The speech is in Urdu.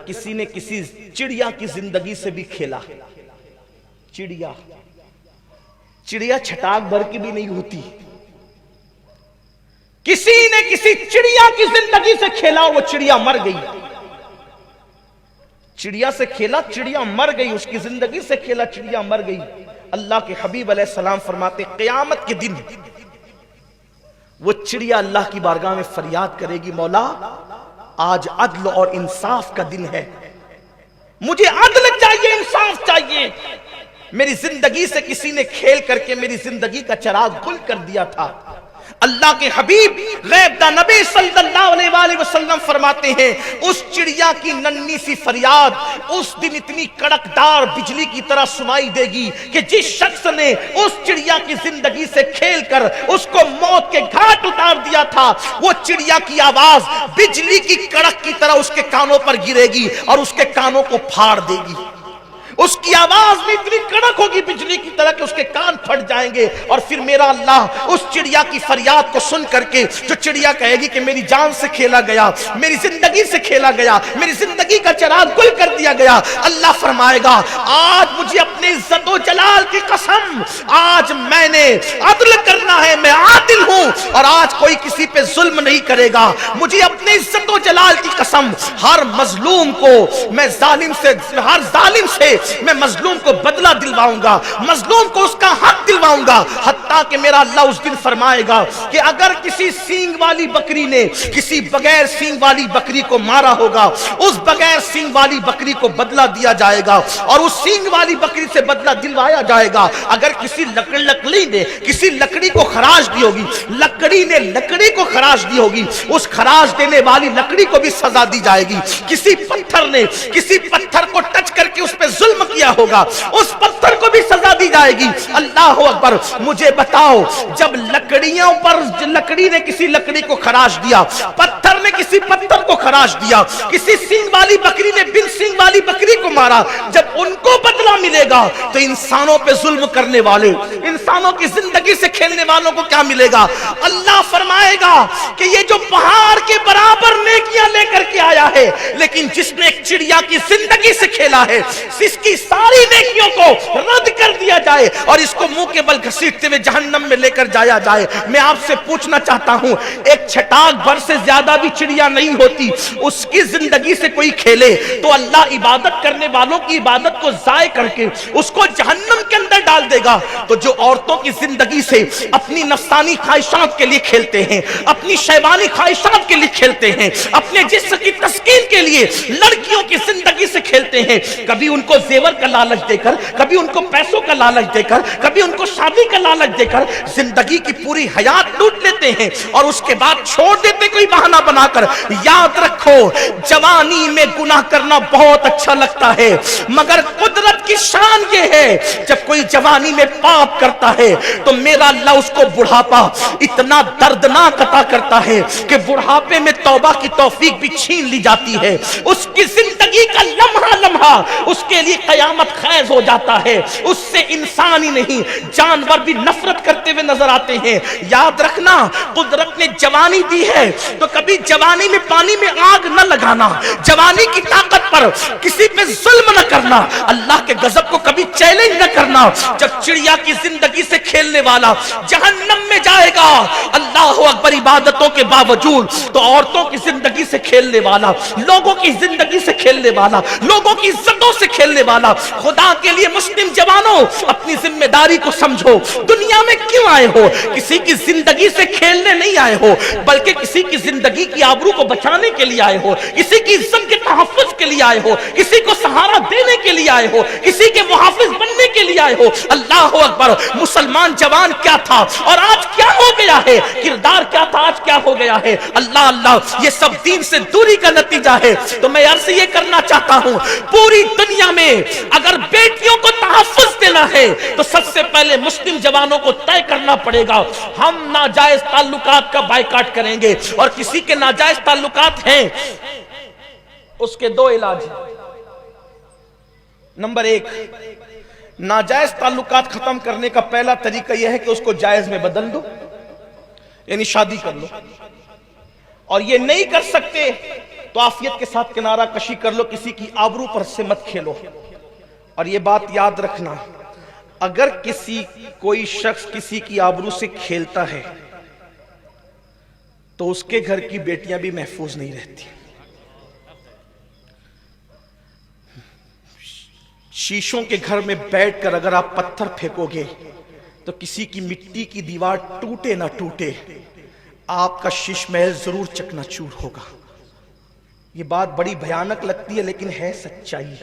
کسی نے کسی چڑیا کی زندگی سے بھی کھیلا، چڑیا چھٹاک بھر کی بھی نہیں ہوتی، کسی نے کسی چڑیا کی زندگی سے کھیلا اور وہ چڑیا مر گئی، چڑیا سے کھیلا چڑیا مر گئی، اس کی زندگی سے کھیلا چڑیا مر گئی۔ اللہ کے حبیب علیہ السلام فرماتے قیامت کے دن وہ چڑیا اللہ کی بارگاہ میں فریاد کرے گی، مولا آج عدل اور انصاف کا دن ہے، مجھے عدل چاہیے، انصاف چاہیے، میری زندگی سے کسی نے کھیل کر کے میری زندگی کا چراغ گل کر دیا تھا۔ اللہ کے حبیب غیب دا نبی صلی اللہ علیہ وآلہ وسلم فرماتے ہیں اس چڑیا کی ننھی سی فریاد اس دن اتنی کڑکدار بجلی کی طرح سنائی دے گی کہ جس شخص نے اس چڑیا کی زندگی سے کھیل کر اس کو موت کے گھاٹ اتار دیا تھا، وہ چڑیا کی آواز بجلی کی کڑک کی طرح اس کے کانوں پر گرے گی اور اس کے کانوں کو پھاڑ دے گی، اس کی آواز میں اتنی کڑک ہوگی بجلی کی طرح کہ اس کے کان پھٹ جائیں گے، اور پھر میرا اللہ اس چڑیا کی فریاد کو سن کر کے جو چڑیا کہے گی کہ میری جان سے کھیلا گیا، میری زندگی سے کھیلا گیا، میری زندگی کا چراغ گل کر دیا گیا، اللہ فرمائے گا آج مجھے اپنے عزت و جلال کی قسم، آج میں نے عدل کرنا ہے، میں عادل ہوں اور آج کوئی کسی پہ ظلم نہیں کرے گا، مجھے اپنے عزت و جلال کی قسم ہر مظلوم کو میں ہر ظالم سے میں مظلوم کو بدلہ دلواؤں گا، مظلوم کو اس کا حق دلواؤں گا، حتیٰ کہ میرا اللہ اس دن فرمائے گا کہ اگر کسی سینگ والی بکری نے کسی بغیر سینگ والی بکری کو مارا ہوگا، اس بغیر سینگ والی بکری کو بدلہ دیا جائے گا اور اس سینگ والی بکری سے بدلہ دلوایا جائے گا۔ اگر کسی لکڑی نے کسی لکڑی کو خراش دی ہوگی، لکڑی نے لکڑی کو خراش دی ہوگی، اس خراش دینے والی لکڑی کو بھی سزا دی جائے گی۔ کسی پتھر نے کسی پتھر کو ٹچ کر کے اس پہ ظلم کیا ہوگا، اس پتھر کو بھی سزا دی جائے گی۔ اللہ اکبر، مجھے بتاؤ جب لکڑیوں پر لکڑی نے کسی لکڑی کو خراش دیا، پتھر نے کسی پتھر کو خراش دیا، کسی سینگ والی بکری نے بن سینگ والی بکری کو مارا، جب ان کو بدلہ ملے گا تو انسانوں پہ ظلم کرنے والے، انسانوں کی زندگی سے کھیلنے والوں کو کیا ملے گا؟ اللہ فرمائے گا کہ یہ جو پہاڑ کے برابر نیکیاں لے کر کے آیا ہے، لیکن جس نے ایک چڑیا کی زندگی سے کھیلا ہے، اس کی ساری نیکیوں کو رد کر دیا جائے اور اس کو منہ کے بل گھسیٹتے ہوئے جہنم میں لے کر جایا جائے۔ میں آپ سے پوچھنا چاہتا ہوں، ایک چھٹاک بھر سے زیادہ بھی چڑیا نہیں ہوتی، اس کی زندگی سے کوئی کھیلے تو اللہ عبادت کرنے والوں کی عبادت کو ضائع کر کے اس کو جہنم کے اندر ڈال دے گا۔ تو جو عورتوں کی زندگی سے اپنی نفسانی خواہشات کے لیے کھیلتے ہیں، اپنی شیطانی خواہشات کے لیے کھیلتے ہیں، اپنے جسم کی تسکین کے لیے لڑکیوں کی زندگی سے کھیلتے ہیں، کبھی ان کو زیور کا لالچ دے کر، کبھی ان کو پیسوں کا لالچ دے کر، کبھی ان کو شادی کا لالچ دے کر زندگی کی پوری حیات لوٹ لیتے ہیں اور اس کے بعد چھوڑ دیتے کوئی بہانہ بنا کر۔ یاد رکھو جوانی میں گناہ کرنا بہت اچھا لگتا ہے، مگر قدرت کی شان یہ ہے جب کوئی جوانی میں پاپ کرتا ہے تو میرا اللہ اس کو بڑھاپا اتنا دردناک عطا کرتا ہے کہ بڑھاپے میں توبہ کی توفیق بھی چھین لی جاتی ہے، اس کی زندگی کا لمحہ لمحہ اس کے لیے قیامت خیز ہو جاتا ہے، اس سے انسان ہی نہیں جانور بھی نفرت کرتے ہوئے نظر آتے ہیں۔ یاد رکھنا قدرت نے جوانی دی ہے تو کبھی جوانی میں پانی میں آگ نہ لگانا، جوانی کی طاقت پر کسی پہ ظلم نہ کرنا، اللہ کے غضب کو کبھی چیلنج نہ کرنا۔ جب چڑیا کی زندگی سے کھیلنے والا جہنم میں جائے گا، اللہ اکبر، عبادتوں کے باوجود، تو عورتوں کی زندگی سے کھیلنے والا، لوگوں کی زندگی سے کھیلنے والا، لوگوں کی عزتوں سے کھیلنے والا، خدا کے لیے مسلم جوانوں اپنی ذمہ داری کو سمجھو۔ دنیا میں کیوں آئے ہو؟ کسی کی زندگی سے کھیلنے نہیں آئے ہو، بلکہ کسی کی زندگی کی آبرو کو بچانے کے لیے آئے ہو، کسی کی عزت کے تحفظ کے لیے آئے ہو، کسی کو سہارا دینے کے لیے آئے ہو، کسی کے محافظ بننے کے لیے آئے ہو۔ اللہ اکبر، مسلمان جوان کیا تھا اور آج کیا ہو گیا ہے، کردار کیا تھا آج کیا ہو گیا ہے۔ اللہ اللہ، یہ سب دین سے دوری کا نتیجہ ہے۔ تو میں عرض یہ کرنا چاہتا ہوں، پوری دنیا میں اگر بیٹیوں کو تحفظ دینا ہے تو سب سے پہلے مسلم جوانوں کو طے کرنا پڑے گا، ہم ناجائز تعلقات کا بائیکاٹ کریں گے، اور کسی کے ناجائز تعلقات ہیں اس کے دو علاج ہیں۔ نمبر ایک، ناجائز تعلقات ختم کرنے کا پہلا طریقہ یہ ہے کہ اس کو جائز میں بدل دو، یعنی شادی کر لو، اور یہ نہیں کر سکتے تو عافیت کے ساتھ کنارہ کشی کر لو، کسی کی آبرو پر سے مت کھیلو۔ اور یہ بات یاد رکھنا، اگر کوئی شخص کسی کی آبرو سے کھیلتا ہے تو اس کے گھر کی بیٹیاں بھی محفوظ نہیں رہتی۔ شیشوں کے گھر میں بیٹھ کر اگر آپ پتھر پھینکو گے تو کسی کی مٹی کی دیوار ٹوٹے نہ ٹوٹے، آپ کا شیش محل ضرور چکنا چور ہوگا۔ یہ بات بڑی بھیانک لگتی ہے لیکن ہے سچائی۔